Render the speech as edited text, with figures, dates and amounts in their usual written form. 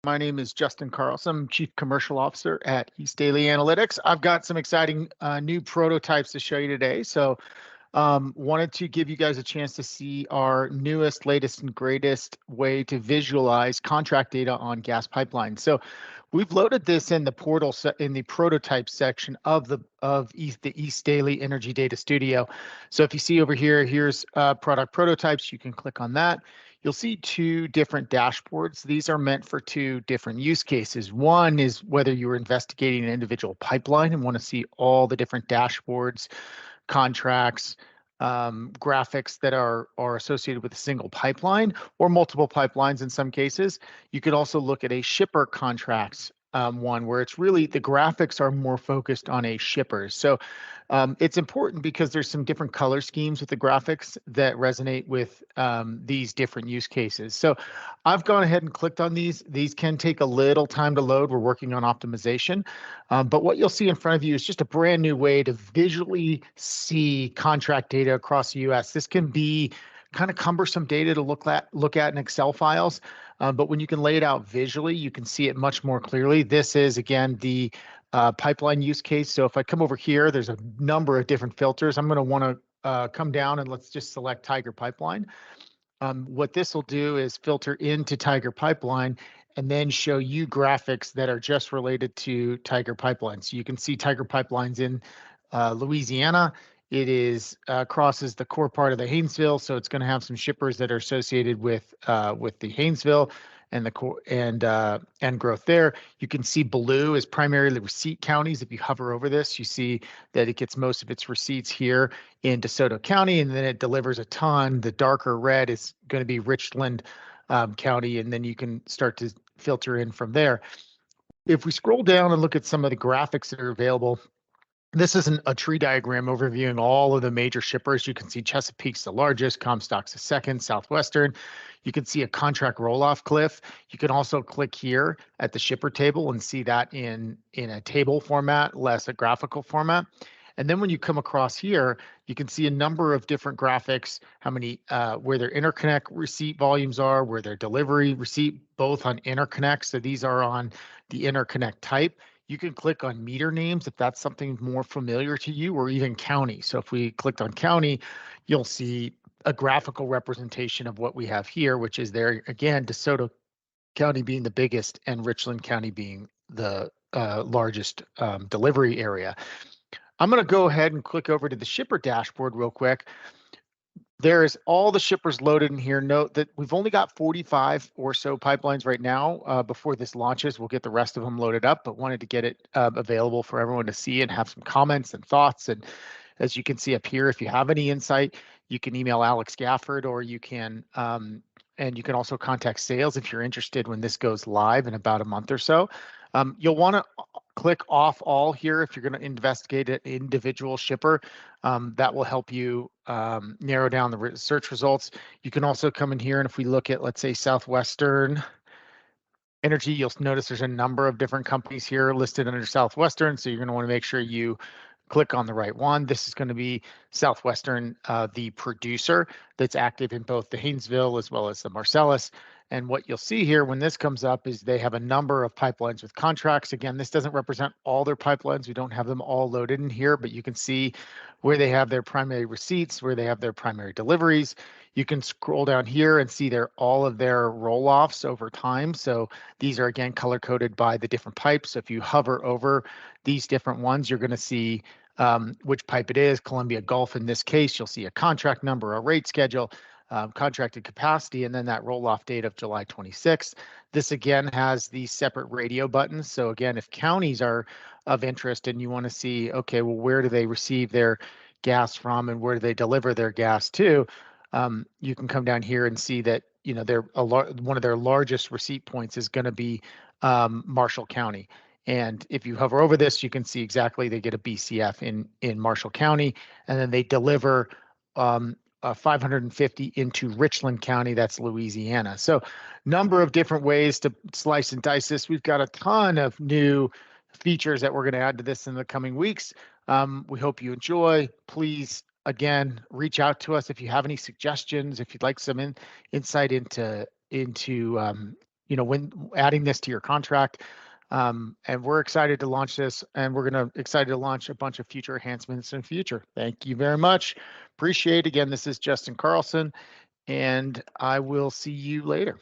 My name is Justin Carlson. I'm Chief Commercial Officer at East Daily Analytics. I've got some exciting new prototypes to show you today. So wanted to give you guys a chance to see our newest, latest, and greatest way to visualize contract data on gas pipelines. So we've loaded this in the portal in the prototype section of the East Daily Energy Data Studio. So if you see over here, here's product prototypes. You can click on that. You'll see two different dashboards. These are meant for two different use cases. One is whether you're investigating an individual pipeline and want to see all the different dashboards, contracts, graphics that are associated with a single pipeline or multiple pipelines in some cases. You could also look at a shipper contracts one where it's really the graphics are more focused on a shipper. So it's important because there's some different color schemes with the graphics that resonate with these different use cases. So I've gone ahead and clicked on these. These can take a little time to load. We're working on optimization. But what you'll see in front of you is just a brand new way to visually see contract data across the US. This can be kind of cumbersome data to look at in Excel files. But when you can lay it out visually, you can see it much more clearly. This is, again, the pipeline use case. So if I come over here, there's a number of different filters. I'm going to want to come down and let's just select Tiger Pipeline. What this will do is filter into Tiger Pipeline and then show you graphics that are just related to Tiger Pipeline. So you can see Tiger Pipelines in Louisiana. It is crosses the core part of the Haynesville, so it's going to have some shippers that are associated with the Haynesville and the core and growth there. You can see blue is primarily receipt counties. If you hover over this, you see that it gets most of its receipts here in DeSoto County, and then it delivers a ton. The darker red is going to be Richland County, and then you can start to filter in from there. If we scroll down and look at some of the graphics that are available, this is a tree diagram overviewing all of the major shippers. You can see Chesapeake's the largest, Comstock's the second, Southwestern. You can see a contract roll-off cliff. You can also click here at the shipper table and see that in a table format, less a graphical format. And then when you come across here, you can see a number of different graphics, how many, where their interconnect receipt volumes are, where their delivery receipt, both on interconnect. So these are on the interconnect type. You can click on meter names if that's something more familiar to you, or even county. So if we clicked on county, you'll see a graphical representation of what we have here, which is there again, DeSoto County being the biggest and Richland County being the largest delivery area. I'm going to go ahead and click over to the shipper dashboard real quick. There's all the shippers loaded in here. Note that we've only got 45 or so pipelines right now. Before this launches, we'll get the rest of them loaded up, but wanted to get it available for everyone to see and have some comments and thoughts. And as you can see up here, if you have any insight, you can email Alex Gafford, or you can, and you can also contact sales if you're interested when this goes live in about a month or so. You'll want to click off all here if you're going to investigate an individual shipper. That will help you narrow down the search results. You can also come in here, and if we look at, let's say, Southwestern Energy, you'll notice there's a number of different companies here listed under Southwestern, so you're going to want to make sure you click on the right one. This is going to be Southwestern, the producer that's active in both the Haynesville as well as the Marcellus. And what you'll see here when this comes up is they have a number of pipelines with contracts. Again, this doesn't represent all their pipelines. We don't have them all loaded in here, but you can see where they have their primary receipts, where they have their primary deliveries. You can scroll down here and see all of their roll-offs over time. So these are, again, color-coded by the different pipes. So if you hover over these different ones, you're going to see which pipe it is. Columbia Gulf in this case, you'll see a contract number, a rate schedule, contracted capacity, and then that roll-off date of July 26th. This again has these separate radio buttons. So again, if counties are of interest and you want to see, okay, well, where do they receive their gas from and where do they deliver their gas to? You can come down here and see that, you know, one of their largest receipt points is going to be Marshall County. And if you hover over this, you can see exactly they get a BCF in Marshall County, and then they deliver 550 into Richland County, that's Louisiana. So number of different ways to slice and dice this. We've got a ton of new features that we're going to add to this in the coming weeks. We hope you enjoy. Please, again, reach out to us if you have any suggestions, if you'd like some insight into when adding this to your contract. And we're excited to launch this, and we're excited to launch a bunch of future enhancements in the future. Thank you very much. Appreciate it. Again, this is Justin Carlson, and I will see you later.